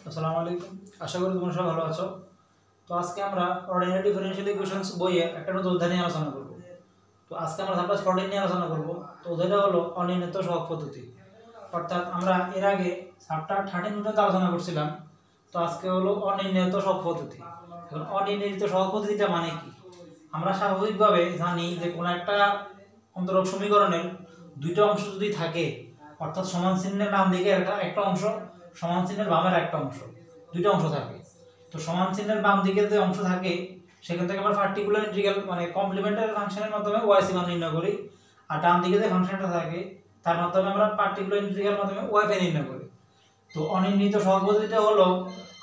আসসালামু আলাইকুম। আশা করি তোমরা সবাই ভালো আছো। তো আজকে আমরা অর্ডিনারি ডিফারেনশিয়াল ইকুয়েশনস বইয়ে একটা নতুন অধ্যায় নিয়ে আলোচনা করব। তো আজকে আমরা ধাপটা 14 নিয়ে আলোচনা করব। তো অধ্যায়টা হলো অনির্ণিত সহগ পদ্ধতি। অর্থাৎ আমরা এর আগে ধাপটা 13 পর্যন্ত আলোচনা করছিলাম। তো আজকে হলো অনির্ণিত সহগ পদ্ধতি। এখন অনির্ণিত সহগ পদ্ধতিটা মানে কি? আমরা স্বাভাবিকভাবে জানি যে কোনো একটা অন্তরক সমীকরণের দুইটা অংশ যদি থাকে, অর্থাৎ সমান চিহ্নের ডান দিকে একটা অংশ, সমান চিহ্নের বামের একটা অংশ, দুইটা অংশ থাকে। তো সমান চিহ্নের বাম দিকে যে অংশ থাকে সেখান থেকে আমরা পার্টিকুলার ইন্টিগ্রাল মানে কমপ্লিমেন্টারি ফাংশনের মাধ্যমে ওয়াই সি মান নির্ণয় করি, আর ডান দিকে যে ফাংশনটা থাকে তার মাধ্যমে আমরা পার্টিকুলার ইন্টিগ্রালের মাধ্যমে ওয়াই ভ্যালু নির্ণয় করি। তো অনির্ণিত সহগ পদ্ধতিটা হলো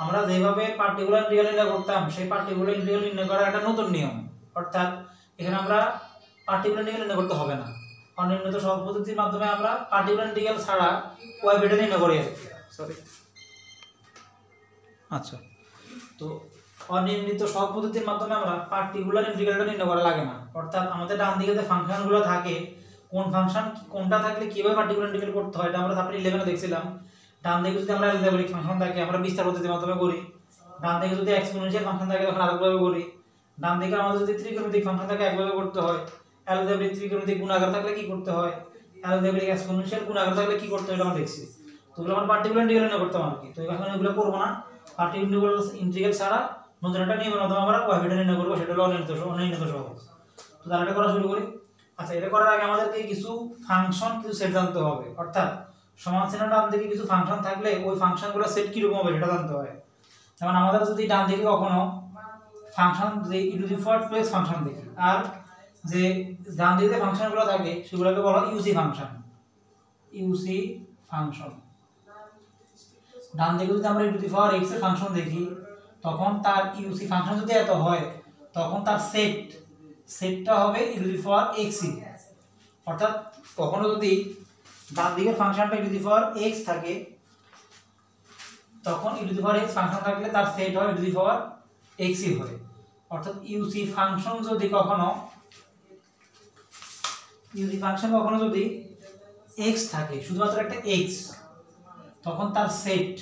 আমরা যেভাবে পার্টিকুলার ইন্টিগ্রাল নির্ণয় করতাম সেই পার্টিকুলার ইন্টিগ্রাল নির্ণয় করার একটা নতুন নিয়ম। অর্থাৎ এখানে আমরা পার্টিকুলার ইন্টিগ্রাল নির্ণয় করতে হবে না, অনির্ণিত সহগ পদ্ধতির মাধ্যমে আমরা পার্টিকুলার ইন্টিগ্রাল ছাড়া ওয়াই ভ্যালু নির্ণয় করি। আচ্ছা, তো অনির্ণিত সহগ পদ্ধতির মাধ্যমে আমরা পার্টিকুলার ইন্টিগ্রালটা নির্ণয় করা লাগে না। অর্থাৎ আমাদের ডান দিকে যে ফাংশনগুলো থাকে, কোন ফাংশন কোনটা থাকলে কিভাবে পার্টিকুলার ইন্টিগ্রাল করতে হয় এটা আমরা চ্যাপ্টার 11 এ দেখছিলাম। ডান দিকে যদি আমরা অ্যালজেব্রিক ফাংশন থাকে আমরা বিস্তার পদ্ধতির মাধ্যমে করি, ডান দিকে যদি এক্সপোনেনশিয়াল ফাংশন থাকে তখন আরেকভাবে করি, ডান দিকে আমাদের যদি ত্রিকোণমিতিক ফাংশন থাকে একভাবে করতে হয়, অ্যালজেব্রিক ত্রিকোণমিতিক গুণাকার থাকলে কি করতে হয়, অ্যালজেব্রিক এক্সপোনেনশিয়াল গুণাকার থাকলে কি করতে হয় এটা আমরা দেখছি। তো এগুলো আমরা পার্টিকুলার ইন্টিগ্রাল নির্ণয় করতাম আর কি। তো এখন এগুলো করব না, পার্টিকুলার ইন্টিগ্রাল ছাড়া নতুন একটা নিয়মের মাধ্যমে আমরা ওয়াই ভ্যালু নির্ণয় করব, সেটা হলো অনির্ণিত সহগ। তো তাহলে এটা করা শুরু করি। আচ্ছা, এটা করার আগে আমাদেরকে কিছু ফাংশন কিছু সেট জানতে হবে। অর্থাৎ সমান চিহ্ন ডান দিকে কিছু ফাংশন থাকলে ওই ফাংশনগুলোর সেট কি রকম হবে সেটা জানতে হয়। যেমন আমাদের যদি ডান দিকে কখনো ফাংশন যে ই to the power 2x function দেখি, আর যে ডান দিকে ফাংশনগুলো থাকে সেগুলোকে বলা হয় ইউসি ফাংশন। ইউসি ফাংশন ডান দিকে যদি আমরা ই টু দি পাওয়ার x এর ফাংশন দেখি তখন তার ইউসি ফাংশন যদি এত হয় তখন তার সেটটা হবে ই টু দি পাওয়ার x। অর্থাৎ কখনো যদি ডান দিকের ফাংশনটা ই টু দি পাওয়ার x থাকে তখন e to the power x function থাকলে তার সেট হয় ই টু দি পাওয়ার x হয়। অর্থাৎ ইউসি ফাংশন কখনো যদি x থাকে, শুধুমাত্র একটা x, তখন তার সেট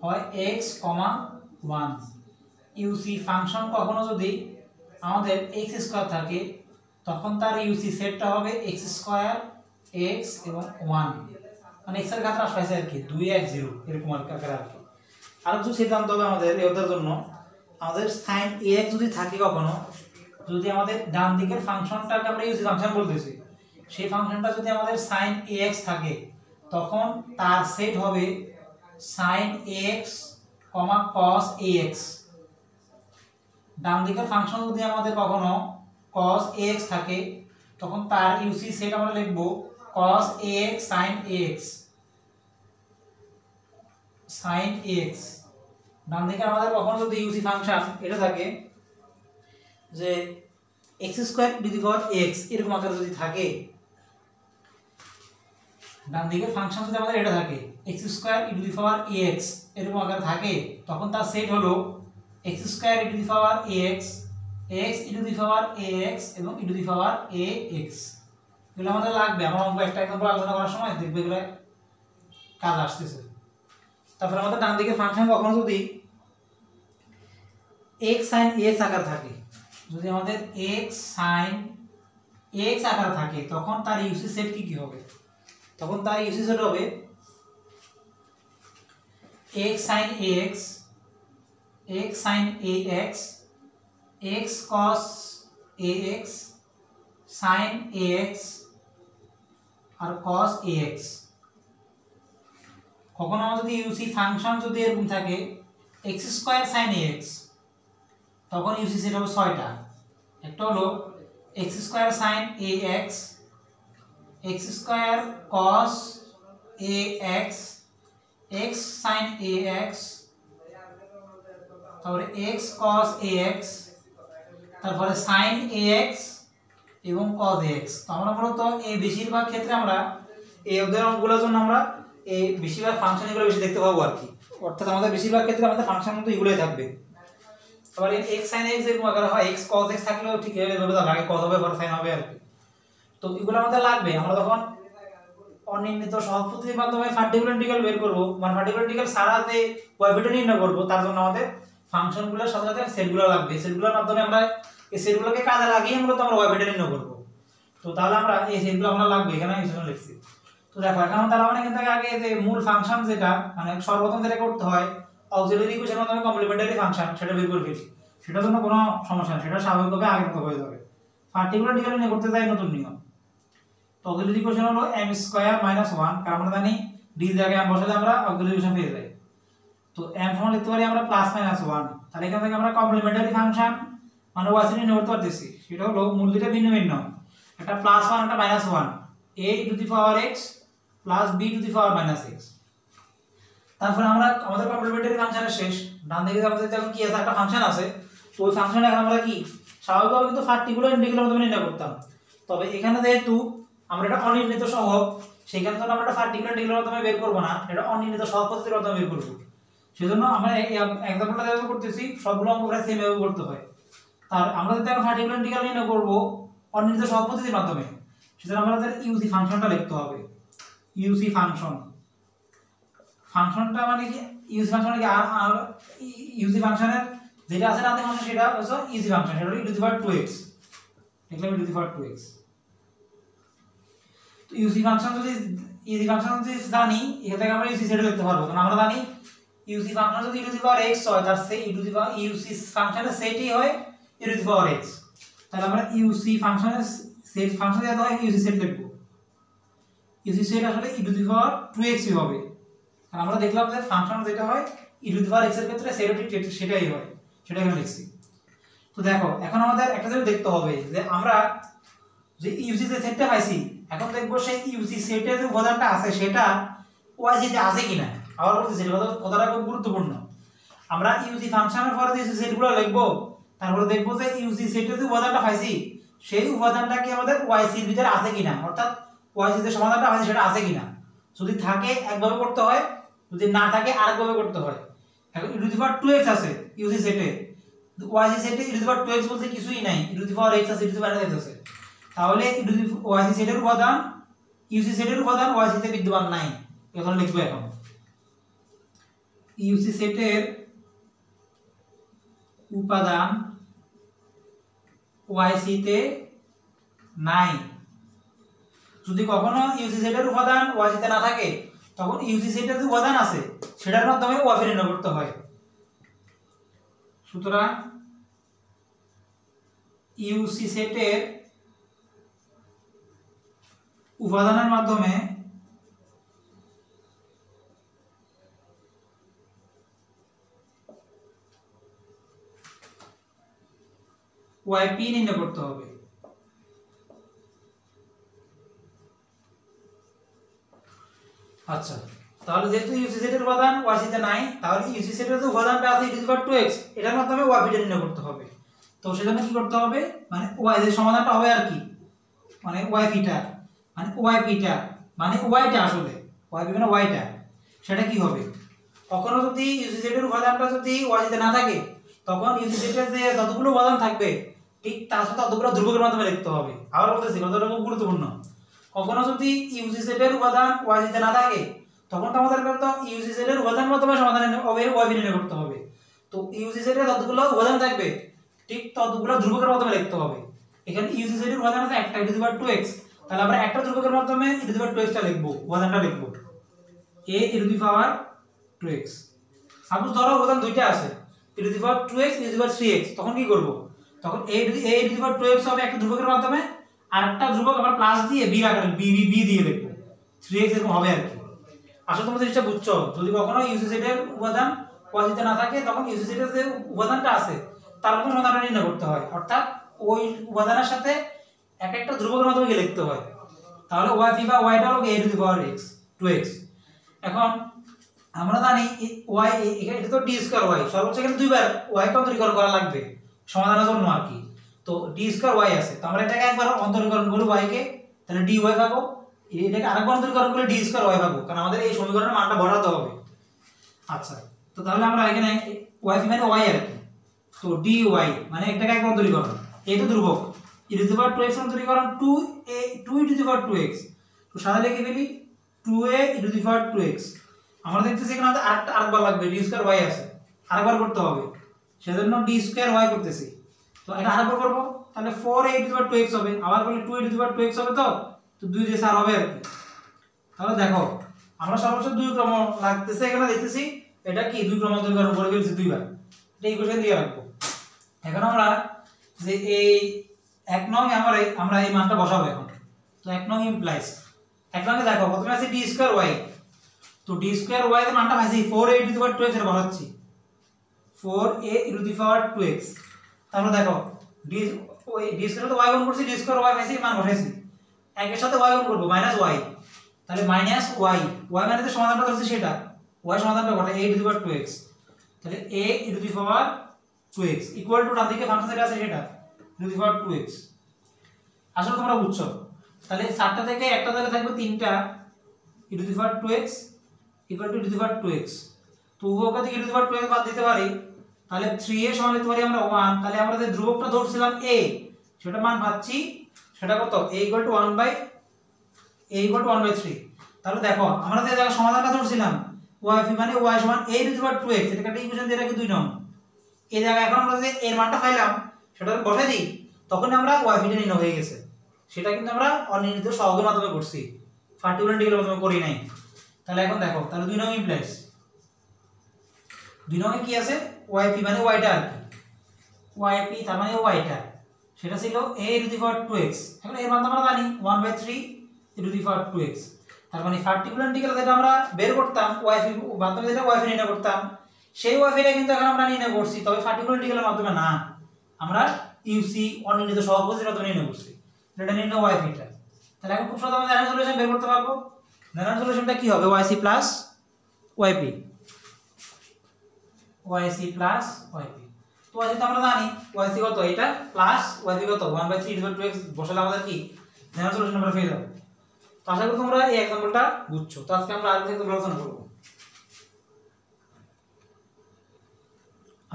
হয় x, 1। ইউসি ফাংশন কখনো যদি আমাদের x স্কয়ার থাকে তখন তার ইউসি সেটটা হবে x স্কয়ার, x এবং 1, মানে x এর ঘাত হ্রাস পাইছে আর কি, 2 1 0 এরকম আকারে আর কি। আর কিছু সিদ্ধান্ত হবে আমাদের এটার জন্য, আমাদের sin ax যদি থাকে কখনো, যদি আমাদের ডান দিকের ফাংশনটাকে আমরা ইউসি ফাংশন বলতেছি, সেই ফাংশনটা যদি আমাদের sin ax থাকে তখন তার সেট হবে sin ax, cos ax। ডান দিকের ফাংশন যদি আমাদের কখনো cos ax থাকে তখন তার ইউসি সেট আমরা লিখব cos ax sin ax। ডান দিকে আমাদের কখনো যদি ইউসি ফাংশন এটা থাকে যে x square to the power x এরকম আকারে যদি থাকে, ডান দিকের ফাংশন যদি আমাদের এটা থাকে x square E to the power ax এরকম আকারে থাকে তখন তার সেট হলো x square E to the power ax, x E to the power ax এবং ই টু দি পাওয়ার ax। এগুলো আমাদের লাগবে, আমরা অঙ্ক একটা এক্সাম্পল আলোচনা করার সময় দেখবে এগুলো কাজ আসতেছে। তারপর আমাদের ডান দিকের ফাংশন কখনো যদি x sin ax আকার থাকে, যদি আমাদের x sin ax আকার থাকে তখন তার ইউসি সেট কি হবে, তখন তার ইউসি সেট হবে x sin ax, x sin ax, x cos ax, sin ax আর cos ax। কখনো আমাদের যদি ইউসি ফাংশন যদি এরকম থাকে x স্কয়ার sin ax তখন ইউসি সেট হবে 6টা। একটা হলো x square sin ax, x square cos ax, x sin ax, তারপরে x cos ax, তারপরে sin ax এবং cos ax। তো আমরা মূলত এই বেশিরভাগ ক্ষেত্রে আমরা এই অধ্যায়ের অঙ্কগুলোর জন্য আমরা এই বেশিরভাগ ফাংশন এগুলো বেশি দেখতে পাবো আর কি। অর্থাৎ আমাদের বেশিরভাগ ক্ষেত্রে আমাদের ফাংশন মতো এগুলোই থাকবে। আবার x sin x এরকম আকারে হয়, x cos x থাকলেও ঠিক এভাবে আগে cos হবে পরে sin হবে আর কি। তো এগুলো আমাদের লাগবে, আমরা যখন অনির্ণিত সহগ পদ্ধতির মাধ্যমে পার্টিকুলার ইন্টিগ্রাল বের করব, মানে পার্টিকুলার ইন্টিগ্রাল ছাড়া যে ওয়াইভিটা নির্ণয় করব, তার জন্য আমাদের ফাংশনগুলোর সাথে সাথে সেটগুলো লাগবে। সেটগুলোর মাধ্যমে আমরা এই সেটগুলোকে কাজে লাগিয়ে মূলত আমরা ওয়াইভিটা নির্ণয় করব। তো তাহলে আমরা এই সেটগুলো আমরা লাগবে, এখানে এই জন্য লিখছি। তো দেখো এখন তার মানে এখান থেকে আগে যে মূল ফাংশন যেটা, মানে সর্বপ্রথম যেটা করতে হয় অক্সিলারি ইকুয়েশনের মাধ্যমে কমপ্লিমেন্টারি ফাংশন সেটা বের করে ফেলি। সেটার জন্য কোনো সমস্যা নেই, সেটা স্বাভাবিকভাবে আগের মতো হয়ে যাবে। পার্টিকুলার ইন্টিগ্রাল নিয়ে করতে যাই নতুন নিয়ম। তো অক্সিলারি ইকুয়েশন হলো m² - 1, কারণ আমরা জানি d এর জায়গায় m বসালে আমরা অক্সিলারি ইকুয়েশন পেয়ে যাই। তো m সমান লিখতে পারি আমরা +-1। তাহলে এখান থেকে আমরা কমপ্লিমেন্টারি ফাংশন মানে y নির্ণয় করতে পারতেছি। সেটা হলো মূল দুইটা ভিন্ন ভিন্ন, একটা +1 একটা -1, a⁴x + b⁴ x। তারপর আমরা আমাদের কমপ্লিমেন্টারি ফাংশনের শেষ, ডান দিকে আমাদের যখন কি আছে একটা ফাংশন আছে, তো ওই ফাংশনে এখন আমরা কি স্বাভাবিকভাবে কিন্তু পার্টিকুলার ইন্টিগ্রালের মাধ্যমে নির্ণয় করতাম। তবে এখানে যেহেতু আমরা এটা অনির্ণিত সহগ, সেখানে তো আমরা এটা পার্টিকুলার ইন্টিগ্রালের মাধ্যমে বের করব না, এটা অনির্ণিত সহগ পদ্ধতির মাধ্যমে বের করব। সেজন্য আমরা এই এক্সাম্পলটা যেভাবে করতেছি সবগুলো অঙ্ক প্রায় সেম ভাবে করতে হয়। আর আমরা যদি এখন পার্টিকুলার ইন্টিগ্রাল নির্ণয় করব অনির্ণিত সহগ পদ্ধতির মাধ্যমে, সেজন্য আমাদের ইউসি ফাংশনটা লিখতে হবে। ইউসি ফাংশনটা মানে কি, ইউসি ফাংশন কি আর ইউসি ফাংশনের যেটা আছে ডান দিকে অংশ সেটা হচ্ছে ইউসি ফাংশন, সেটা হলো e⁴2x। লিখলাম e⁴2x। তো ইউসি ফাংশন যদি জানি, এখান থেকে আমরা ইউসি সেট লিখতে পারবো, কারণ আমরা জানি ইউসি ফাংশন যদি e⁴x হয় তার সে ইউসি ফাংশনের সেটই হয় e⁴x। তাহলে আমরা ইউসি ফাংশনের সেট ফাংশন যেটা হয় ইউসি সেট লিখবো। ইউসি সেট আসলে e⁴2x হবে, আর আমরা দেখলাম যে ফাংশন যেটা হয় e⁴x এর ক্ষেত্রে সেটাই হয়, সেটা এখানে লিখছি। তো দেখো এখন আমাদের একটা জিনিস দেখতে হবে যে আমরা যে ইউসি যে সেটটা পাইছি, এখন দেখবো সেই ইউসি সেটের যে উপাদানটা আছে সেটা ওয়াইজিতে আছে কিনা। আবার বলতেছি কথাটা খুব গুরুত্বপূর্ণ। আমরা ইউসি ফাংশনের পরে যে সেটগুলো লিখবো, তারপরে দেখবো যে ইউসি সেটের যে উপাদানটা পাইছি সেই উপাদানটা কি আমাদের ওয়াইসির ভিতরে আছে কিনা, অর্থাৎ ওয়াইসি যে সমাধানটা আছে সেটা আছে কিনা। যদি থাকে একভাবে করতে হয়, যদি না থাকে আরেকভাবে করতে হয়। এখন e⁴2x আছে ইউসি সেটে, ওয়াইসি সেটে e⁴2x বলতে কিছুই নাই, e⁴x আছে e⁴x আছে। তাহলে ওয়াইসি সেটের উপাদান ইউসি সেটের উপাদান ওয়াইসি তে বিদ্যমান নাই, এখন লিখবো। এখন ইউসি সেটের উপাদান ওয়াইসি তে নাই। যদি কখনো ইউসি সেটের উপাদান ওয়াইসি তে না থাকে, তখন ইউসি সেটের যে উপাদান আছে সেটার মাধ্যমে ওয়াইফি নির্ণয় করতে হয়। সুতরাং ইউসি সেটের উপাদানের মাধ্যমে ওয়াইপি নির্ণয় করতে হবে। আচ্ছা, তাহলে যেহেতু ইউসি সেটের উপাদান ওয়াইসি তে নাই, তাহলে ইউসি সেটের যে উপাদানটা আছে e⁴2x এটার মাধ্যমে ওয়াইপিটা নির্ণয় করতে হবে। তো সেজন্য কি করতে হবে, মানে ওয়াই এর সমাধানটা হবে আর কি, মানে ওয়াইপিটা মানে ওয়াইপিটা মানে ওয়াইটা, আসলে ওয়াইপি মানে ওয়াইটা, সেটা কি হবে। কখনো যদি ইউসি সেটের উপাদানটা যদি ওয়াইসি তে না থাকে, তখন ইউসি সেটের যে যতগুলো উপাদান থাকবে ঠিক তার সাথে ততগুলো ধ্রুবকের মাধ্যমে লিখতে হবে। আবার বলতেছি কথাটা খুব গুরুত্বপূর্ণ। কখনো যদি ইউসি সেটের উপাদান ওয়াইসি তে না থাকে, তখন তো আমাদের তো ইউসি সেটের উপাদানের মাধ্যমে সমাধান ওয়াইপি নির্ণয় করতে হবে। তো ইউসি সেটের যতগুলো উপাদান থাকবে ঠিক ততগুলো ধ্রুবকের মাধ্যমে লিখতে হবে। এখানে ইউসি সেটের উপাদান আছে একটা e⁴2x, তাহলে আমরা একটা ধ্রুবকের মাধ্যমে e⁴2x টা লিখবো, উপাদানটা লিখবো a⁴2x। সাপোজ ধরো উপাদান দুইটা আছে e⁴2x e⁴3x, তখন কি করব, তখন a⁴2x হবে একটা ধ্রুবকের মাধ্যমে, আর একটা ধ্রুবক আমরা প্লাস দিয়ে b আকারে b দিয়ে লিখবো, 3x এরকম হবে আর কি। আসলে তোমরা জিনিসটা বুঝছো, যদি কখনো ইউসি সেটের উপাদান ওয়াইসি তে না থাকে, তখন ইউসি সেটের যে উপাদানটা আছে তার মধ্যে সমাধানটা নির্ণয় করতে হয়, অর্থাৎ ওই উপাদানের সাথে এক একটা ধ্রুবকের মাধ্যমে লিখতে হয়। তাহলে ওয়াইপি বা ওয়াইটা হলো a⁴2x। এখন আমরা জানি ওয়াই এখানে এটা তো d²y, সর্বোচ্চ এখানে দুইবার ওয়াই কে অন্তরীকরণ করা লাগবে সমাধানের জন্য আর কি। তো d²y আছে, তো আমরা এটাকে একবার অন্তরীকরণ করি y কে, তাহলে dy পাবো। এটাকে আরেকবার অন্তরীকরণ করলে d²y পাবো, কারণ আমাদের এই সমীকরণের মানটা বসাতে হবে। আচ্ছা, তো তাহলে আমরা এখানে ওয়াইপি মানে y আর কি, তো dy মানে এটাকে একবার অন্তরীকরণ, এই তো ধ্রুবক e⁴2x অন্তরীকরণ 2e⁴2x, তো সাদা লিখে ফেলি 2a e⁴ 2x। আমরা দেখতেছি এখানে আমাদের আরেকবার লাগবে, d স্কয়ার y আছে, আরেকবার করতে হবে, সেজন্য d স্কয়ার y করতেছি। তো এটা আরেকবার করব, তাহলে 4a e⁴ 2x হবে, আবার করলে 2a e⁴ 2x হবে। তো 2 দিয়ে 4 হবে আর কি। তাহলে দেখো আমরা সর্বোচ্চ 2 ক্রম লাগতেছে, এখানে দেখতেছি এটা কি 2 ক্রম তৈরি করে ফেলছি দুইবার, এটা ইকুয়েশন দিয়ে রাখবো। এখন আমরা যে এই 1 নং আমরা এই মানটা বসাবো এখন। তো 1 নং ইমপ্লাইজ, 1 নং এ দেখো প্রথমে আছে d স্কয়ার y, তো d স্কয়ার y এর মানটা পাইছি 4a e⁴ 2x এর বসাচ্ছি, 4a e⁴ 2x। তারপর দেখো d স্কয়ার তো y গুণ করছি, d স্কয়ার y পাইছি, মান বসাইছি, একের সাথে y গুণ করব মাইনাস y, তাহলে মাইনাস y, y মানে যে সমাধানটা ধরছি সেটা, y সমাধানটা কত, a e⁴ 2x, তাহলে a e⁴ 2x equal to ডান দিকে ফাংশন যেটা আছে সেটা e⁴ 2x। আসলে তোমরা বুঝছো, তাহলে 4টা থেকে একটা তাহলে থাকবে 3টা e⁴ 2x equal to e⁴ 2x। তো উভয় থেকে e⁴ 2x বাদ দিতে পারি, তাহলে 3a সমান লিখতে পারি আমরা 1। তাহলে আমরা যে ধ্রুবকটা ধরছিলাম a, সেটা মান পাচ্ছি, সেটা কত, a = 1/3। তাহলে দেখো আমরা যে জায়গা সমাধানটা ধরছিলাম y মানে y সমান a e⁴ 2x, এটা একটা ইকুয়েশন দিয়ে রাখি 2 নং। এই জায়গায় এখন আমরা যে এর মানটা পাইলাম সেটা বসাই দিই, তখন আমরা y টা নির্ণয় হয়ে গেছে। সেটা কিন্তু আমরা অনির্ণিত সহগের মাধ্যমে করছি, পার্টিকুলার ইন্টিগ্রালের মাধ্যমে করি নাই। তাহলে এখন দেখো, তাহলে 2 নং ইমপ্লাইজ, 2 নং এ কি আছে, yp মানে yটা আর কি, yp তার মানে yটা, সেটা ছিল a e⁴ 2x। এখন এর মান আমরা জানি 1/3 e⁴ 2x। তার মানে পার্টিকুলার ইন্টিগ্রাল যেটা আমরা বের করতাম yp মাধ্যমে, যেটা yp নির্ণয় করতাম, সেই ypটা কিন্তু এখন আমরা নির্ণয় করছি, তবে পার্টিকুলার ইন্টিগ্রালের মাধ্যমে না, আমরা ইউসি অনির্ণিত সহগ পদ্ধতির মাধ্যমে নির্ণয় করছি, এটা নির্ণয় ypটা। তাহলে এখন খুব সহজে আমরা জেনারেল সলিউশন বের করতে পারবো। জেনারেল সলিউশনটা কি হবে, yc plus yp, yc plus yp। তো yc তো আমরা জানি yc কত, এটা প্লাস yp কত 1/3 e⁴ 2x, বসালে আমাদের কি জেনারেল সলিউশন আমরা পেয়ে যাব। তো আশা করি তোমরা এই एग्जांपलটা বুঝছো। তো আজকে আমরা আগে থেকে আলোচনা করব।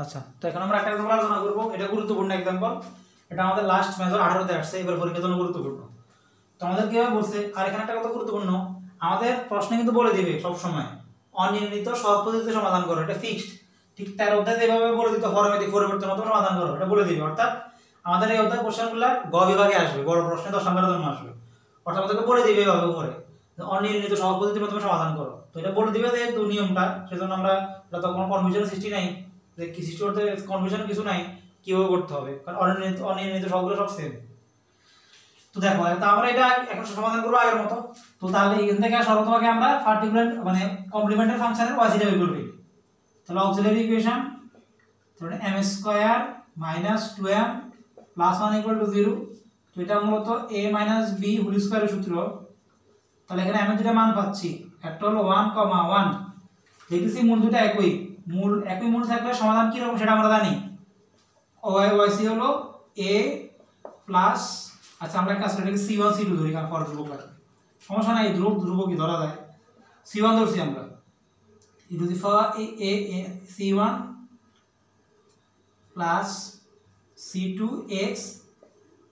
আচ্ছা, তো এখন আমরা একটা एग्जांपल আলোচনা করব, এটা গুরুত্বপূর্ণ एग्जांपल, এটা আমাদের লাস্ট মেজর 18 তে আসছে, এবার পরীক্ষার জন্য গুরুত্বপূর্ণ। তো আমাদের কিভাবে বলছে, আর এখানে একটা কথা গুরুত্বপূর্ণ, আমাদের প্রশ্নে কিন্তু বলে দিবে সব সময় অনির্ণিত সহগ পদ্ধতিতে সমাধান করো, এটা ফিক্সড। ঠিক তার অধ্যায়ে যেভাবে বলে দিত ফরম্যাটিক পরিবর্তন মতো সমাধান করো, এটা বলে দিবে। অর্থাৎ আমাদের এই অধ্যায় কোশ্চেনগুলো গ বিভাগে আসবে, বড় প্রশ্নে 10 নম্বরের জন্য আসবে। অর্থাৎ আমাদেরকে বলে দিবে এভাবে করে অনির্ণিত সহগ পদ্ধতির মাধ্যমে সমাধান করো। তো এটা বলে দিবে যে নিয়মটা, সেজন্য আমরা এটা তো কোনো কনফিউশনের সৃষ্টি নাই, যে কি সৃষ্টি করতে কনফিউশন কিছু নাই, কিভাবে করতে হবে, কারণ অনির্ণিত সবগুলো সব সেম। তো দেখো, তো আমরা এটা এখন সমাধান করব আগের মতো। তো তাহলে এখান থেকে সর্বপ্রথম আগে আমরা পার্টিকুলার মানে কমপ্লিমেন্টারি ফাংশনের yc টা বের করব। তাহলে অক্সিলারি ইকুয়েশন, তাহলে m² - 2m + 1 = 0। তো এটা মূলত a - b হোল স্কয়ারের সূত্র। তাহলে এখানে আমি দুটো মান পাচ্ছি, একটা হলো 1, 1। দেখতেছি মূল দুটো একই মূল থাকলে সমাধান কি রকম সেটা আমরা জানি, yc হলো a প্লাস, আচ্ছা আমরা একটা আসলে এটাকে c1 c2 ধরি, কারণ পর ধ্রুবক লাগবে, সমস্যা নাই, ধ্রুবকই ধরা যায়। c1 ধরছি আমরা, c1 প্লাস c2x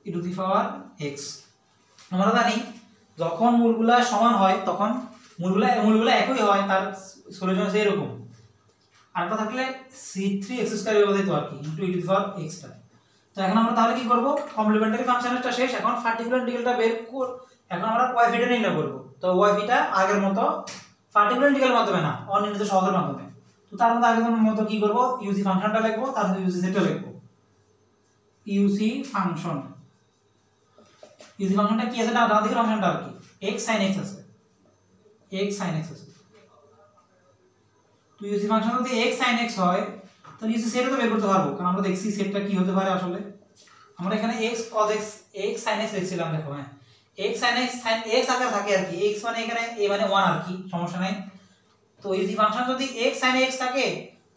e⁴x। আমরা জানি যখন মূলগুলা সমান হয় তখন মূলগুলা একই হয়, তার সলিউশন আছে এরকম। আরেকটা থাকলে c3x² এভাবে দিত আর কি, e⁴x টা। তো এখন আমরা তাহলে কি করব, কমপ্লিমেন্টারি ফাংশনটা শেষ, এখন পার্টিকুলার ইন্টিগ্রালটা বের কর। এখন আমরা yp টা নির্ণয় করব। তো yp টা আগের মতো পার্টিকুলার ইন্টিগ্রালের মাধ্যমে না, অনির্ণিত সহগের মাধ্যমে। তো তার মধ্যে আগের মতো কি করব, ইউসি ফাংশনটা লিখব, তারপর ইউসি সেটটা লিখব। ইউসি ফাংশনটা কি আছে না, ডান দিকের ফাংশনটা আর কি, x sin x আছে, x sin x আছে। তো ইউসি ফাংশন যদি x sin x হয়, তাহলে ইউসি সেটটা তো বের করতে পারবো, কারণ আমরা দেখছি সেটটা কি হতে পারে। আসলে আমরা এখানে x cos x, x sin x লিখছিলাম, দেখো হ্যাঁ x sin x আকার থাকে আর কি, x মানে এখানে a মানে 1 আর কি, সমস্যা নাই। তো ইউসি ফাংশন যদি x sin x থাকে,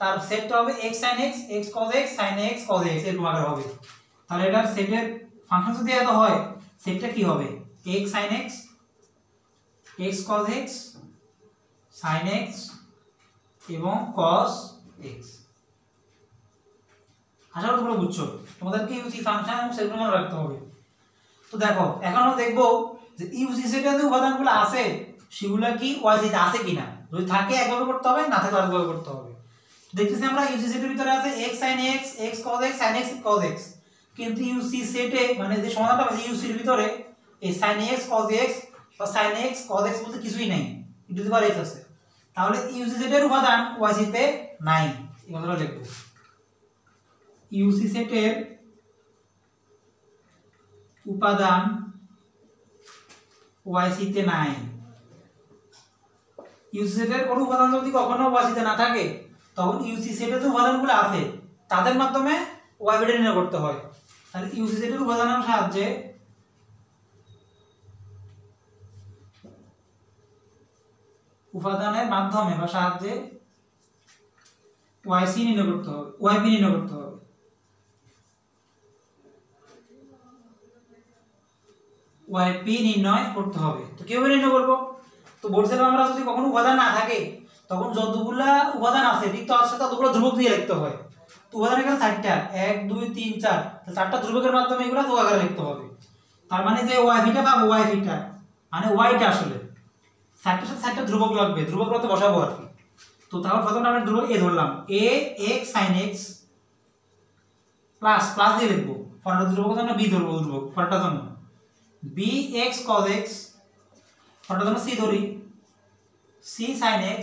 তার সেটটা হবে x sin x, x cos x, sin x cos x এরকম আকার হবে। তাহলে এটার সেটের ফাংশন যদি এত হয়, সেটটা কি হবে, x sin x, x cos x, sin x এবং cos x। আশা করি তোমরা বুঝছো, তোমাদেরকে ইউসি ফাংশন সেগুলো মনে রাখতে হবে। তো দেখো এখন আমরা দেখবো যে ইউসি সেটের যে উপাদানগুলো আছে সেগুলা কি ওয়াইসিতে আছে কিনা, যদি থাকে একভাবে করতে হবে, না থাকলে আরেকভাবে করতে হবে। দেখতেছি আমরা ইউসি সেটের ভিতরে আছে x sin x x cos x sin x cos x, কিন্তু ইউসি সেটে মানে যে সমাধানটা আছে ইউসির ভিতরে এই sin x cos x বা sin x cos x বলতে কিছুই নাই, e two the power x আছে। তাহলে ইউসি সেটের উপাদান ওয়াইসিতে নাই, এই কথাটা লিখব। ইউসি সেটের উপাদান ওয়াইসিতে নাই। ইউসি সেটের কোনো উপাদান যদি কখনো ওয়াইসিতে না থাকে, তখন ইউসি সেটের যে উপাদানগুলো আছে তাদের মাধ্যমে ওয়াই বিটা নির্ণয় করতে হয়। তাহলে ইউসি সেটের উপাদানের সাহায্যে উপাদানের মাধ্যমে বা সাহায্যে ওয়াইসি নির্ণয় করতে হবে, ওয়াইবি নির্ণয় করতে হবে। ওয়াইপি নির্ণয় করতে হবে। তো কিভাবে নির্ণয় করব? তো বলছিলাম আমরা যদি কখনো উপাদান না থাকে, তখন যতগুলা উপাদান আছে ঠিক তার সাথে ততগুলো ধ্রুবক দিয়ে লিখতে হয়। তো উপাদান এখানে 4টা, 1 2 3 4, তাহলে 4টা ধ্রুবকের মাধ্যমে এগুলো ধ্রুবক আকারে লিখতে হবে। তার মানে যে ওয়াইপিটা পাবো, ওয়াইপিটা মানে ওয়াইটা আসলে 4টার সাথে 4টা ধ্রুবক লাগবে, ধ্রুবক করতে বসাবো আর কি। তো তাহলে প্রথমে আমরা ধ্রুবক a ধরলাম, a x sin x plus plus দিয়ে লিখবো, পরেরটা ধ্রুবকের জন্য b ধরবো, ধ্রুবক পরেরটার জন্য b x cos x, পরেরটার জন্য c ধরি c sin x,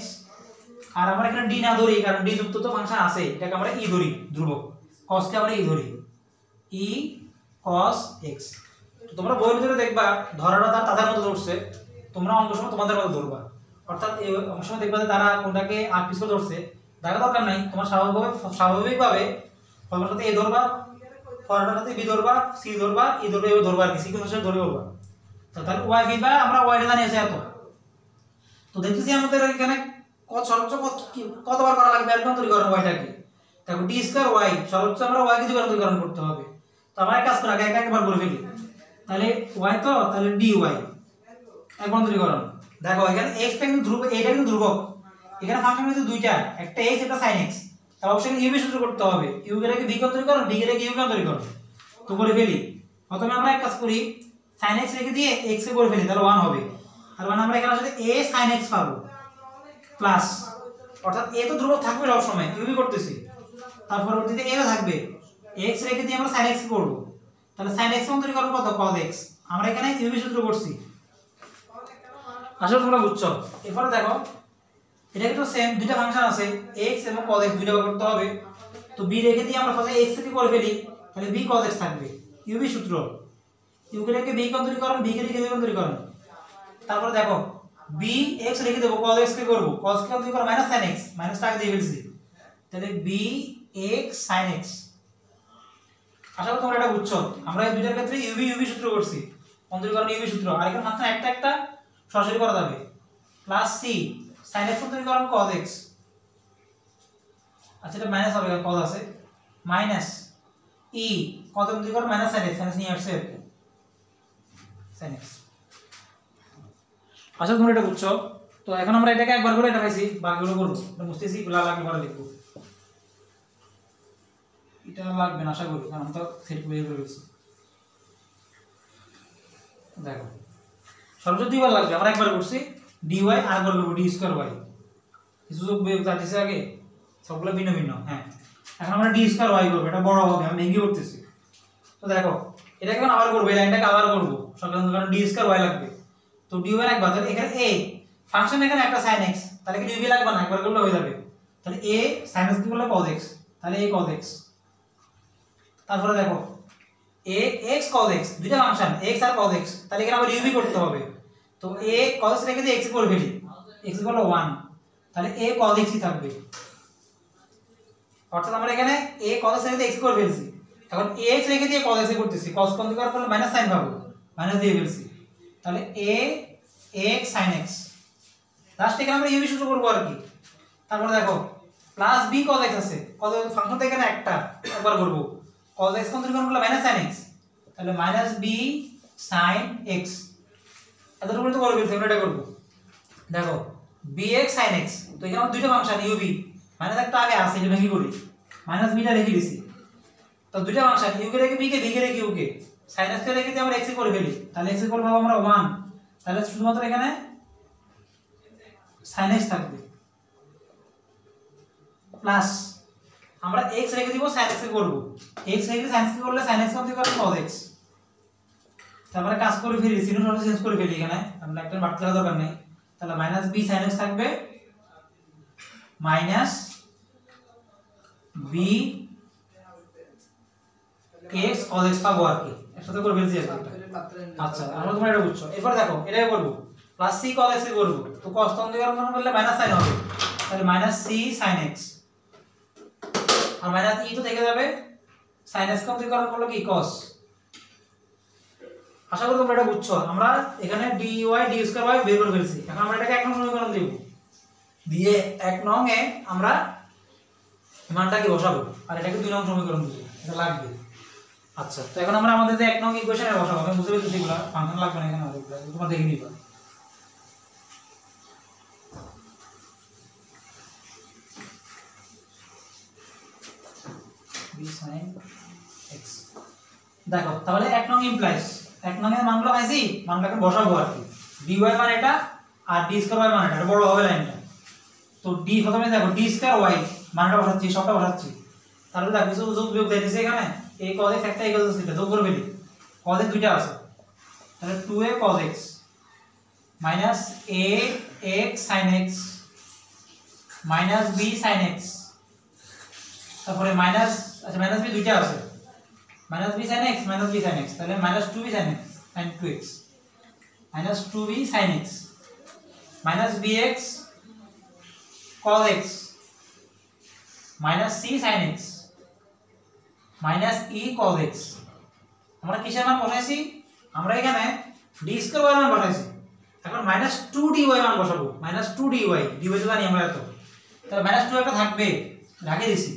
আর আমরা এখানে d না ধরি কারণ d যুক্ত তো ফাংশন আছে, এটাকে আমরা e ধরি, ধ্রুবক cos কে আমরা e ধরি, e cos x। তো তোমরা বইয়ের ভিতরে দেখবা ধরাটা তাদের মতো ধরছে, তোমরা অঙ্ক সময় তোমাদের মতো ধরবা, অর্থাৎ এই অঙ্ক সময় দেখবা যে তারা কোনটাকে আর পিছনে ধরছে, দেখা দরকার নাই, তোমার স্বাভাবিকভাবে ফর্মের সাথে a ধরবা, পরেরটার সাথে b ধরবা, c ধরবা, e ধরবা, এভাবে ধরবা আর কি, সিকোয়েন্স হিসেবে ধরে করবা। তো তাহলে y v বা আমরা y টা জানি আছে এত। তো দেখতেছি আমাদের এখানে সর্বোচ্চ কতবার করা লাগবে রূপান্তরীকরণ y টাকে, দেখো d স্কয়ার y সর্বোচ্চ আমরা y কে রূপান্তরীকরণ করতে হবে। তো আমরা এক কাজ করি, আগে একবার করে ফেলি, তাহলে y তো তাহলে dy রূপান্তরীকরণ। দেখো এখানে x টা কিন্তু ধ্রুবক, এটা কিন্তু ধ্রুবক, এখানে ফাংশন কিন্তু দুইটা, একটা x একটা sin x, তাহলে অবশ্যই u সূত্র করতে হবে, u কে রেখে v রূপান্তরীকরণ, v কে রেখে u রূপান্তরীকরণ। তো করে ফেলি, প্রথমে আমরা এক কাজ করি, sin x রেখে দিয়ে x কে করে ফেলি, তাহলে 1 হবে। তার মানে আমরা এখানে আসলে a sin x পাবো প্লাস, অর্থাৎ a তো ধ্রুবক থাকবে সব সময়, u করতেছি, তার পরবর্তীতে a থাকবে, x রেখে দিয়ে আমরা sin x করব, তাহলে sin x রূপান্তরীকরণ কত cos x, আমরা এখানে u সূত্র করছি, আসলে তোমরা বুঝছো। এরপরে দেখো এটা কিন্তু সেম, দুইটা ফাংশন আছে x এবং cos x, দুইটা করতে হবে। তো b রেখে দিয়ে আমরা ফার্স্টে x কে করে ফেলি, তাহলে b cos x থাকবে, u সূত্র, u কে রেখে b রূপান্তরীকরণ, b কে রেখে u রূপান্তরীকরণ। তারপরে দেখো b x রেখে দেব, cos x কে করব, cos কে রূপান্তরীকরণ মাইনাস sin x, মাইনাসটা আগে দিয়ে ফেলছি, তাহলে b x sin x। আশা করি তোমরা এটা বুঝছো। আমরা এই দুইটার ক্ষেত্রে u সূত্র করছি, রূপান্তরীকরণ u সূত্র, আর এখানে ফাংশন একটা একটা সরাসরি করা যাবে, প্লাস c sin x রূপান্তরীকরণ cos x, আচ্ছা এটা মাইনাস হবে, cos আছে, মাইনাস e cos রূপান্তরীকরণ minus sin x, sin x নিয়ে আসছে আর কি, sin x। আশা করি তোমরা এটা বুঝছো। তো এখন আমরা এটাকে একবার করে এটা পাইছি, বাকিগুলো করব, এটা বুঝতেছি, গুলা লাগবে পরে লিখব, এটা লাগবে না আশা করি, কারণ তো সেট বের করে গেছি। দেখো সর্বোচ্চ দুইবার লাগবে, আমরা একবার করছি dy, আরেকবার করব d স্কয়ার y, কিছু যোগ বিয়োগ জানতেছি আগে, সবগুলো ভিন্ন ভিন্ন। হ্যাঁ এখন আমরা d স্কয়ার y করব, এটা বড় হবে, আমি ভেঙে করতেছি। তো দেখো এটাকে এখন আবার করব, এই লাইনটাকে আবার করব, সকালে কারণ d স্কয়ার y লাগবে, তো dy একবার, তাহলে এখানে a ফাংশন এখানে একটা sin x, তাহলে কি db লাগবে না, একবার করলে হয়ে যাবে, তাহলে a sin x করলে cos x, তাহলে a cos x। তারপরে দেখো a x cos x, দুইটা ফাংশন x আর cos x, তাহলে এখানে আবার db করতে হবে, তো a cos রেখে দিয়ে x করে ফেলি, x হলো 1, তাহলে a cos x থাকবে, অর্থাৎ আমরা এখানে a cos রেখে দিয়ে x করে ফেলছি, এখন x রেখে দিয়ে cos x করতেছি, cos কন্টিনিউয়ার করলে মাইনাস sin পাবো, মাইনাস দিয়ে ফেলছি, তাহলে a x sin x, last এখানে আমরা u সূত্র করব আর কি। তারপর দেখো প্লাস b cos x আছে, cos ফাংশন তো এখানে একটা, একবার করব, cos x কন্টিনিউয়ার করলে মাইনাস sin x, তাহলে মাইনাস b sin x, এতটুকু তো করে ফেলছি, আমরা এটা করব। দেখো bx sin x, তো এখানে দুইটা ফাংশন u v, মাইনাস একটা আগে আছে, এটা ভেঙে করি, মাইনাস b টা রেখে দিছি, তো দুইটা ফাংশন u কে রেখে b কে, v কে রেখে u কে, sin x কে রেখে দিয়ে আমরা x করে ফেলি, তাহলে x এর করে পাবো আমরা 1, তাহলে শুধুমাত্র এখানে sin x থাকবে প্লাস আমরা x রেখে দিব sin x কে করব x রেখে sin x কে করলে sin x কত হবে cos x তারপরে কাজ করে ফেলি সিনুসয়েড চেঞ্জ করে ফেলি এখানে আমরা একটা বাড়তে দেওয়ার দরকার নেই তাহলে -b sin x থাকবে -b x cos x পাবো আর কি একসাথে করে ফেলছি আচ্ছা আমরা তোমরা এটা বুঝছো এরপর দেখো এটাই করব প্লাস c cos x করব তো cos সমীকরণ করলে মাইনাস sin হবে তাহলে -c sin x আর মাইনাস e তো থেকে যাবে sin x সমীকরণ করলে কি cos আশা করি তোমরা এটা বুঝছো আমরা এখানে dy d2y বের করে ফেলছি এখন আমরা এটাকে 1 নং সমীকরণ দেব দিয়ে 1 নং এ আমরা মানটাকে বসাবো আর এটাকে 2 নং সমীকরণ দেব এটা লাগবে আচ্ছা তো এখন আমরা আমাদের যে 1 নং ইকুয়েশনে বসাবো আমি বুঝে পেয়েছি এগুলা ফাংশন লাগবে না এখানে আমাদের তোমরা দেখে নিবা b sin x দেখো তাহলে 1 নং ইমপ্লাইজ 1 নং এর মানগুলো পাইছি মানটাকে বসাবো আর কি dy মানে এটা আর d2y মানে এটা বড় হবে লাইনটা তো d প্রথমে দেখো d2y মানটা বসাচ্ছি সবটা বসাচ্ছি তাহলে দেখো কিছু যোগ বিয়োগ দিয়ে দিয়েছে এখানে a cos x একটা ইকুয়াল টু যোগ করে ফেলি cos x দুইটা আছে তাহলে 2a cos x minus a x sin x minus b sin x তারপরে মাইনাস আচ্ছা মাইনাস b দুইটা আছে minus b sin x minus b sin x তাহলে minus 2b sin x sin 2x minus 2b sin x minus bx cos x minus c sin x minus e cos x আমরা কিসের মান বসাইছি আমরা এখানে d2y মান বসাইছি এখন -2dy মান বসাবো -2dy dy তো জানি আমরা এত তাহলে -2 একটা থাকবে রাখে দিছি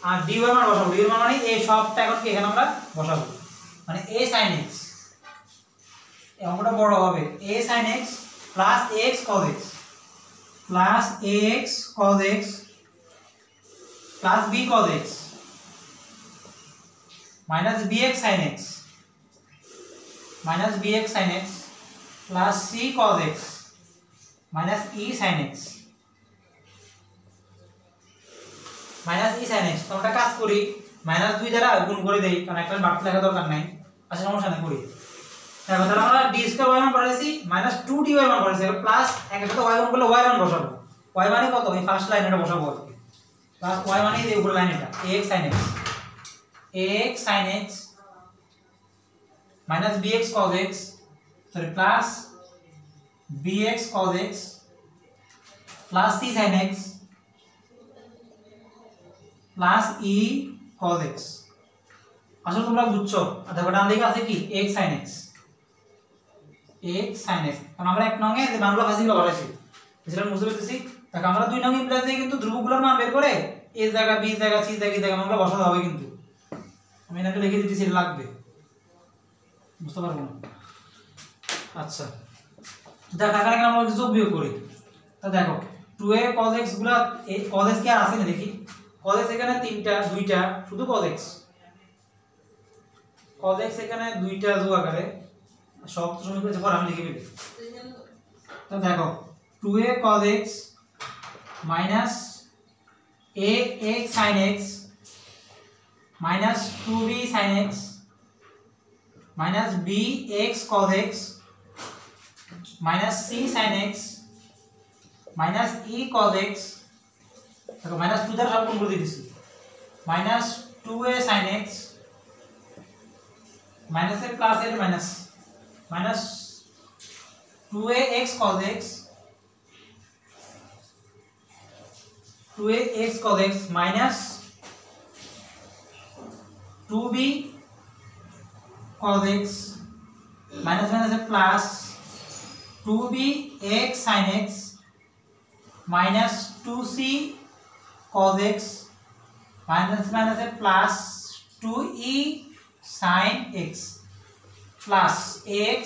আর dy মান বসাবো dy মান মানে এই সবটা এখন কি এখানে আমরা বসাবো মানে a sin x এই অঙ্কটা বড় হবে a sin x plus ax cos x plus ax cos x plus b cos x minus bx sin x minus bx sin x plus c cos x minus e sin x minus e sin x তো আমরা কাজ করি -2 দ্বারা গুণ করে দেই কারণ একটা বাড়তি লেখা দরকার নাই আচ্ছা সমস্যা নেই করি তাহলে আমরা d2y মান বসাইছি -2dy মান বসাইছি প্লাস এর সাথে y মান করলে y মান বসাবো y মানে কত এই ফার্স্ট লাইন এটা বসাবো আর কি প্লাস y মানে এই উপরের লাইন এটা ax sin x ax sin x minus bx cos x sorry plus bx cos x plus c sin x plus e cos x আসলে তোমরা বুঝছো দেখো ডান দিকে আছে কি x sin x কারণ আমরা 1 নং এ যে মানগুলো ফাজিগুলো বসাইছি সেটা বুঝতে পেরেছি দেখো আমরা 2 নং ইমপ্লাইজ দিয়ে কিন্তু ধ্রুবকগুলোর মান বের করে a জায়গা b জায়গা c জায়গা জায়গা মানগুলো বসাতে হবে কিন্তু আমি এটাকে লিখে দিতেছি এটা লাগবে বুঝতে পারবো না আচ্ছা দেখো এখানে আমরা যোগ বিয়োগ করি তো দেখো 2a cos x গুলা এই cos x কি আর আছে না দেখি cos x এখানে তিনটা দুইটা শুধু cos x এখানে দুইটা যোগ আকারে সব সমীকরণ পর আমি লিখে ফেলি তো দেখো 2a cos x minus ax sin x minus 2b sin x minus bx cos x minus c sin x minus e cos x দেখো -2 দ্বারা সব গুণ করে দিয়েছি minus 2a sin x minus a plus a minus minus 2ax cos x 2ax cos x minus 2b cos x minus minus a plus 2b x sin x minus 2c cos x minus minus a plus 2e sin x plus ax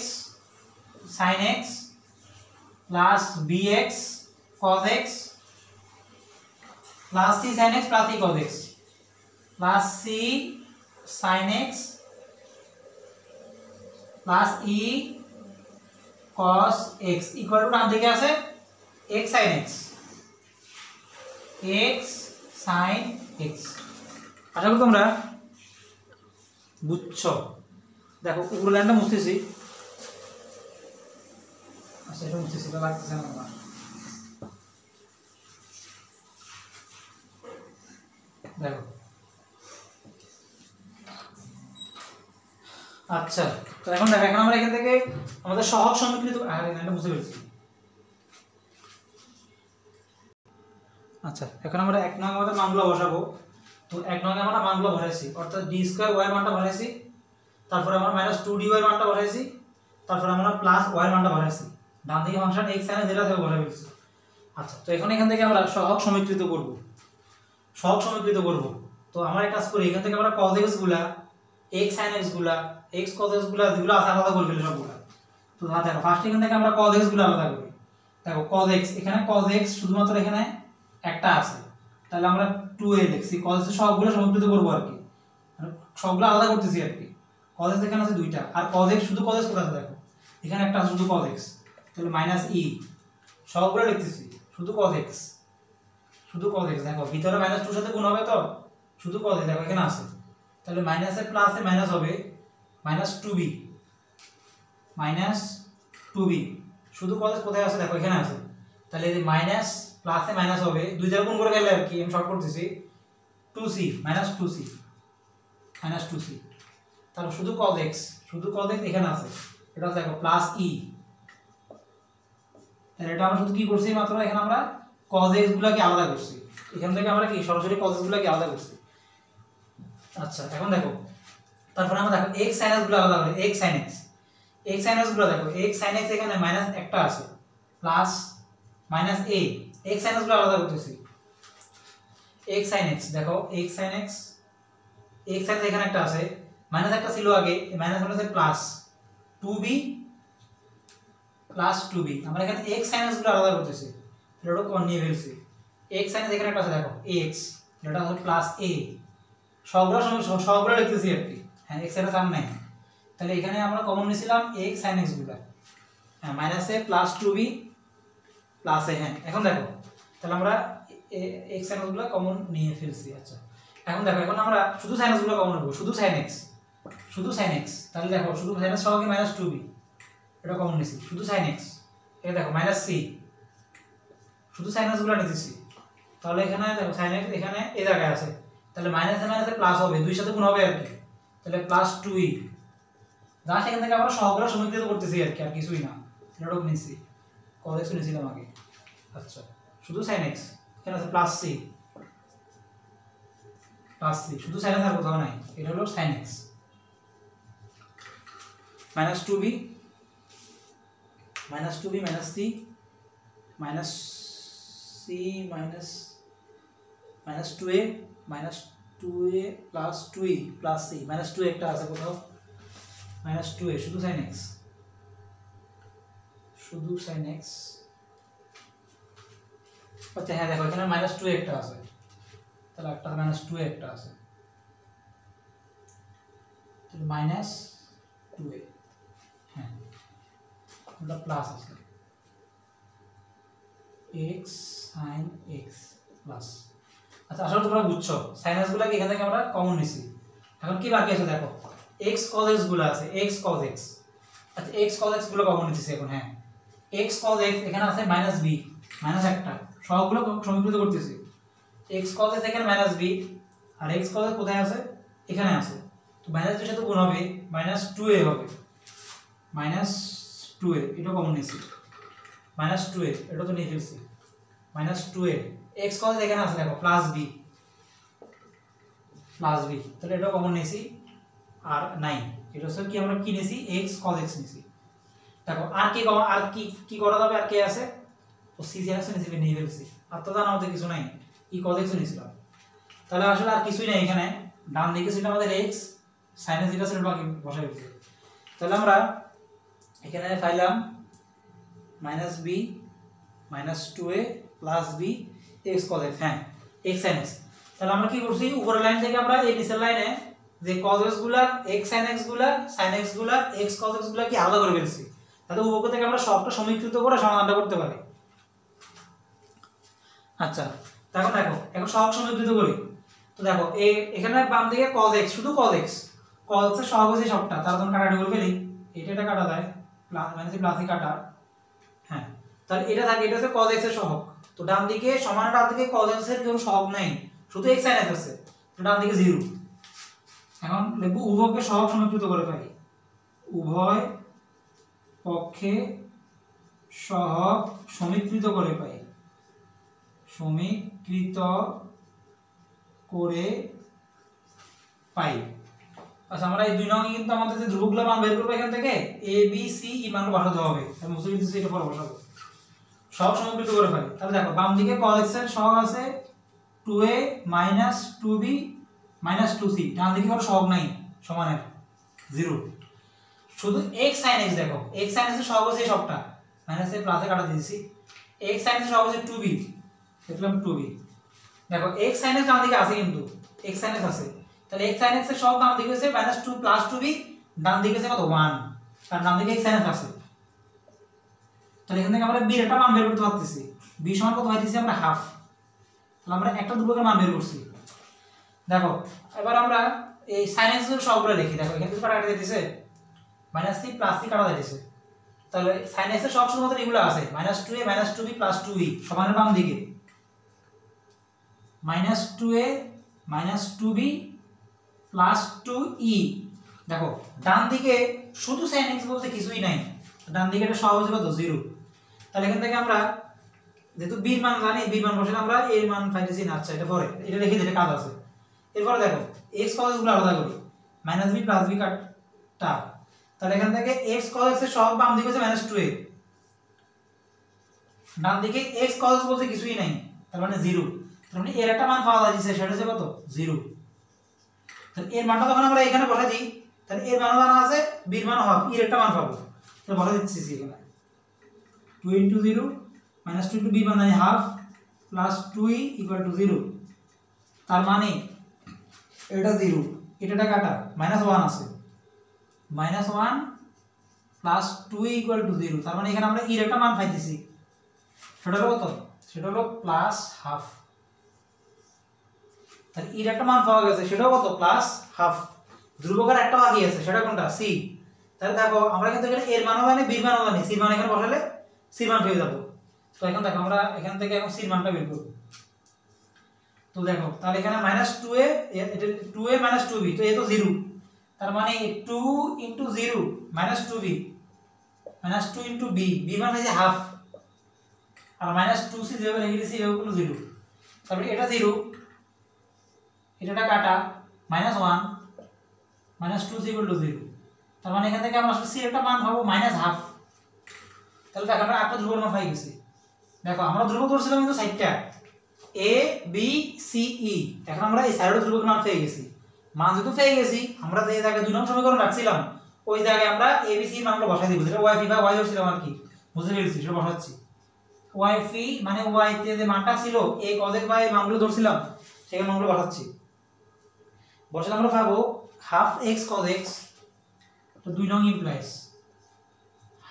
sin x plus bx cos x plus c sin x plus e cos x plus c sin x plus e cos x equal to ডান দিকে আছে x sin x, x sin x। আশা করি তোমরা বুঝছো। দেখো উপরের লাইনটা মুছতেছি, আচ্ছা এটা মুছতেছি, এটা লাগতেছে না আমার। দেখো আচ্ছা, তো এখন দেখো এখন আমরা এখান থেকে আমাদের সহগ সমীকৃত লাইনটা মুছে ফেলছি। আচ্ছা এখন আমরা 1 নং আমাদের মানগুলো বসাবো। তো 1 নং আমরা মানগুলো বসাইছি, অর্থাৎ d স্কয়ার y এর মানটা বসাইছি, তারপরে আমরা -2d y এর মানটা বসাইছি, তারপরে আমরা প্লাস y এর মানটা বসাইছি। ডান দিকে ফাংশন x sin যেটা থাকে বসাই ফেলছি। আচ্ছা তো এখন এখান থেকে আমরা সহগ সমীকৃত করব, সহগ সমীকৃত করব। তো আমরা এক কাজ করি, এখান থেকে আমরা cos x গুলা, x sin x গুলা, x cos x গুলা যেগুলো আছে আলাদা করে ফেলি সবগুলা। তো দেখো ফার্স্ট এখান থেকে আমরা cos x গুলা আলাদা করি। দেখো cos x, এখানে cos x শুধুমাত্র এখানে একটা আছে, তাহলে আমরা 2a লিখছি। cos x সবগুলো সমীকৃত করব আর কি, মানে সবগুলো আলাদা করতেছি আর কি। cos x এখানে আছে দুইটা, আর cos x শুধু cos x কোথায় আছে দেখো, এখানে একটা আছে শুধু cos x, তাহলে -e সবগুলো লিখতেছি শুধু cos x, শুধু cos x। দেখো ভিতরে -2 এর সাথে গুণ হবে তো শুধু cos x, দেখো এখানে আছে, তাহলে মাইনাসে প্লাসে মাইনাস হবে -2b, -2b শুধু cos x কোথায় আছে দেখো এখানে আছে, তাহলে এই মাইনাস প্লাসে মাইনাস হবে, দুই দ্বারা গুণ করে গেলে আর কি, আমি শর্ট করতেছি 2c, -2c, -2c। তারপর শুধু cos x, শুধু cos x এখানে আছে, এটা দেখো +e। তাহলে এটা আমরা শুধু কি করছি, মাত্র এখানে আমরা cos x গুলোকে আলাদা করছি, এখান থেকে আমরা কি সরাসরি cos x গুলোকে আলাদা করছি। আচ্ছা এখন দেখো তারপরে আমরা দেখো x sin x গুলো আলাদা করি, x sin x, x sin x গুলো দেখো, x sin x এখানে মাইনাস একটা আছে, plus -a, x sin x গুলো আলাদা করতেছি। x sin x দেখো, x sin x, x sin এখানে একটা আছে, মাইনাস একটা ছিল আগে, মাইনাস হলো প্লাস 2b, প্লাস 2b। আমরা এখানে x sin x গুলো আলাদা করতেছি, এটা কোন নিয়ে ফেলছি। x sin x এখানে একটা আছে দেখো x, এটা হলো প্লাস a, সবগুলো লিখতেছি আর কি। হ্যাঁ x এর সামনে, তাহলে এখানে আমরা কমন নিয়েছিলাম x sin x গুলো, হ্যাঁ -a plus 2b plus a। হ্যাঁ এখন দেখো তাহলে আমরা x sin x গুলো কমন নিয়ে ফেলছি। আচ্ছা এখন দেখো এখন আমরা শুধু sin x গুলো কমন নেব, শুধু sin x, শুধু sin x। তাহলে দেখো শুধু sin x সহগে -2b, এটা কমন নিছি, শুধু sin x। এই দেখো -c, শুধু sin x গুলো নিতেছি, তাহলে এখানে দেখো sin x এখানে এই জায়গায় আছে, তাহলে মাইনাসে মাইনাসে প্লাস হবে, দুই সাথে গুণ হবে আর কি, তাহলে +2e। যা সেখান থেকে আমরা সহগুলো সমীকৃত করতেছি আর কি, আর কিছুই না। এটাও নিছি, cos x নিছিলাম আগে। আচ্ছা শুধু sin x, এখানে আছে +c, শুধু sin x আর কোথাও নাই, এটা হলো sin x। -2b, -2b, -c, -2a, -2a plus 2e plus c, -2 একটা আছে কোথাও, -2a শুধু sin x, শুধু sin x। আচ্ছা হ্যাঁ দেখো এখানে -2 একটা আছে, তাহলে একটা -2 একটা আছে, তাহলে -2a, হ্যাঁ এটা প্লাস আছে x sin x প্লাস। আচ্ছা আসলে তোমরা বুঝছো sin x গুলোকে এখান থেকে আমরা কমন নিছি। এখন কি বাকি আছে দেখো, x cos x গুলো আছে, x cos x। আচ্ছা x cos x গুলো কমন নিতেছি এখন। হ্যাঁ x cos x এখানে আছে -b, মাইনাস একটা, সবগুলো সমীকৃত করতেছি। x cos x এখানে -b, আর x cos x কোথায় আছে, এখানে আছে, তো -2 এর সাথে গুণ হবে, -2a হবে, -2a এটা কমন নিছি, -2a এটা তো নিয়ে ফেলছি, -2a। x cos এখানে আছে দেখো +b, তাহলে এটা কমন নিছি, আর নাই, এটা হচ্ছে কি আমরা কি নিছি, x cos x নিছি। দেখো আর কি কমন, আর কি করা যাবে, আর কে আছে, ও c sin x নিছি, নিয়ে ফেলছি, আর তো জানা মতে কিছু নাই, e cos x নিছিলাম। তাহলে আসলে আর কিছুই নাই এখানে, ডান দিকে ছিল আমাদের x sin x, এটা ছিল বাকি বসাই দিতে। তাহলে আমরা এখানে পাইলাম -b, -2a + b x cos x, হ্যাঁ x sin x। তাহলে আমরা কি করছি, উপরের লাইন থেকে আমরা এই নিচের লাইনে যে cos x গুলা, x sin x গুলা, sin x গুলা, x cos x গুলা কি আলাদা করে ফেলছি, তাহলে উপর থেকে আমরা সবটা সমীকৃত করে সমাধানটা করতে পারি। আচ্ছা এখন দেখো এখন সহগ সমীকৃত করি। তো দেখো এখানে বাম দিকে cos x, শুধু cos x এর সহগ হচ্ছে সবটা, তার জন্য কাটাকাটি করে ফেলি। এটা কাটা যায়, প্লাস মাইনাসে প্লাসে কাটা। হ্যাঁ, তাহলে এটা থাকে, এটা হচ্ছে cos x এর সহগ। তো ডান দিকে সমান ডান দিকে cos x এর কোনো সহগ নাই, শুধু x sin x আছে, তো ডান দিকে 0। এখন লিখব উভয়কে সহগ সমীকৃত করে ফেলি। উভয় পক্ষে সহগ সমীকৃত করে পাই, সমীকৃত করে পাই। আচ্ছা আমরা এই 2 নং কিন্তু আমাদের যে ধ্রুবকগুলো মান বের করব এখান থেকে a b c e মান বসাতে হবে। আমি মুছে দিচ্ছি, এটা পরে বসাবো। সহগ সমীকৃত করে পাই। তাহলে দেখো বাম দিকে cos x এর সহগ আছে 2a - 2b - 2c, ডান দিকে কোনো সহগ নাই, সমানের 0। শুধু x sin x, দেখো x sin x এর সহগ আছে সবটা, মাইনাসে প্লাসে কাটা দিয়েছি। x sin x এর সহগ আছে 2b, দেখলাম 2b। দেখো x sin x ডান দিকে আছে, কিন্তু x sin x আছে, তাহলে x sin x এর সহগ ডান দিকে আছে -2 + 2b, ডান দিকে আছে কত 1, কারণ ডান দিকে x sin x আছে। তাহলে এখান থেকে আমরা b এর একটা মান বের করতে পারতেছি। b সমান কত পাইতেছি আমরা হাফ। তাহলে আমরা একটা ধ্রুবকের মান বের করছি। দেখো এবার আমরা এই sin x এর সহগগুলো লিখি। দেখো এখানে কাটা কাটা দিতেছে, -c + c কাটা দিতেছে। তাহলে sin x এর সহগ শুধুমাত্র এগুলো আছে, -2a - 2b + 2e সমানের বাম দিকে, -2a - 2b + 2e। দেখো ডান দিকে শুধু sin x বলতে কিছুই নাই, ডান দিকে এটা সহগ হবে 0। তাহলে এখান থেকে আমরা যেহেতু b এর মান জানি, b এর মান বসালে আমরা a এর মান পাইতেছি না। আচ্ছা এটা পরে, এটা লিখে দিলে কাজ আছে। এরপর দেখো x cos গুলো আলাদা করি, -b + b কাটা। তাহলে এখান থেকে x cos x এর সহগ বাম দিকে হচ্ছে -2a, ডান দিকে x cos বলতে কিছুই নাই, তার মানে 0। তার মানে এর একটা মান পাওয়া যাচ্ছে, সেটা হচ্ছে কত 0। তাহলে এর মানটা যখন আমরা এখানে বসাই দিই, তাহলে এর মান জানা আছে, b এর মান হাফ, এর একটা মান পাবো। তাহলে বসাই দিচ্ছি এখানে 2 * 0 - 2 * b মানে হাফ + 2e = 0। তার মানে এটা 0, এটা কাটা, -1 আছে, -1 + 2e = 0। তার মানে এখানে আমরা এর একটা মান পাইতেছি, সেটা হলো কত, সেটা হলো +1/2। তাহলে এর একটা মান পাওয়া গেছে, সেটাও কত +1/2। ধ্রুবকের একটা বাকি আছে, সেটা কোনটা c। তাহলে দেখো আমরা কিন্তু এখানে এর মানও জানি, b এর মানও জানি, c এর মান এখানে বসালে c এর মান পেয়ে যাব। তো এখন দেখো আমরা এখান থেকে এখন c এর মানটা বের করব। তো দেখো তাহলে এখানে -2a, এটা 2a - 2b, তো এ তো 0, তার মানে 2 * 0 - 2b -2 * b, b মান হচ্ছে হাফ, আর -2c যেভাবে লিখে দিয়েছি এও হলো 0। তারপরে এটা 0, এটা কাটা, -1 - 2c = 0। তার মানে এখান থেকে আমরা c এর একটা মান পাবো -1/2। তাহলে দেখো আমরা একটা ধ্রুবক মান পাই গেছি। দেখো আমরা ধ্রুবক ধরছিলাম কিন্তু 4টা, a b c e। এখন আমরা এই সাইডের ধ্রুবক মান পেয়ে গেছি। মান যেহেতু পেয়ে গেছি, আমরা যে জায়গায় 2 নং সমীকরণ রাখছিলাম ওই জায়গায় আমরা a b c এর মানগুলো বসাই দিব। যেটা y বা y ধরছিলাম আর কি, বুঝতে পেরেছি, সেটা বসাচ্ছি। y ফি মানে y তে যে মানটা ছিল a cos x বা এই মানগুলো ধরছিলাম, সেই মানগুলো বসাচ্ছি। বসালে আমরা পাবো হাফ x cos x, তো 2 নং implies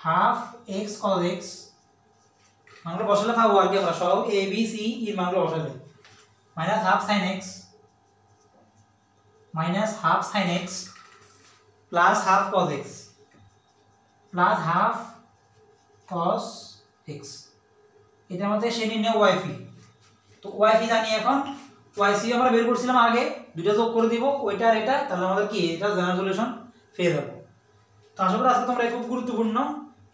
half x cos x মানগুলো বসালে পাবো আর কি আমরা সব a b c এর মানগুলো বসালে -1/2 sin x -1/2 sin x +1/2 cos x +1/2 cos x। এটা আমাদের সেই নির্ণয় y ফি। তো y ফি জানি, এখন y সি আমরা বের করছিলাম আগে, দুটো যোগ করে দিব ওইটা আর এটা, তাহলে আমাদের কি এটা জেনারেল সলিউশন পেয়ে যাব। তো আশা করি আজকে তোমরা খুব গুরুত্বপূর্ণ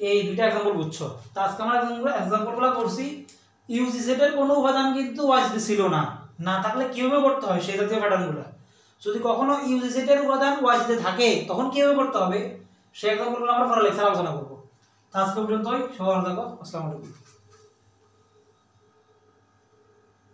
এই দুইটা एग्जांपल বুঝছো। তো আজকে আমরা एग्जांपलগুলো করছি। ইউজিসেট এর কোনো উপাদান কিন্তু ওয়াইসিতে ছিল না, না থাকলে কিভাবে করতে হয় সেই জাতীয় প্যাটার্নগুলো। যদি কখনো ইউজিসেট এর উপাদান ওয়াইসিতে থাকে তখন কিভাবে করতে হবে সেই एग्जांपलগুলো আমরা পরে লেকচারে আলোচনা করব। তো আজকে পর্যন্তই, সবাই ভালো থাকো, আসসালামু আলাইকুম।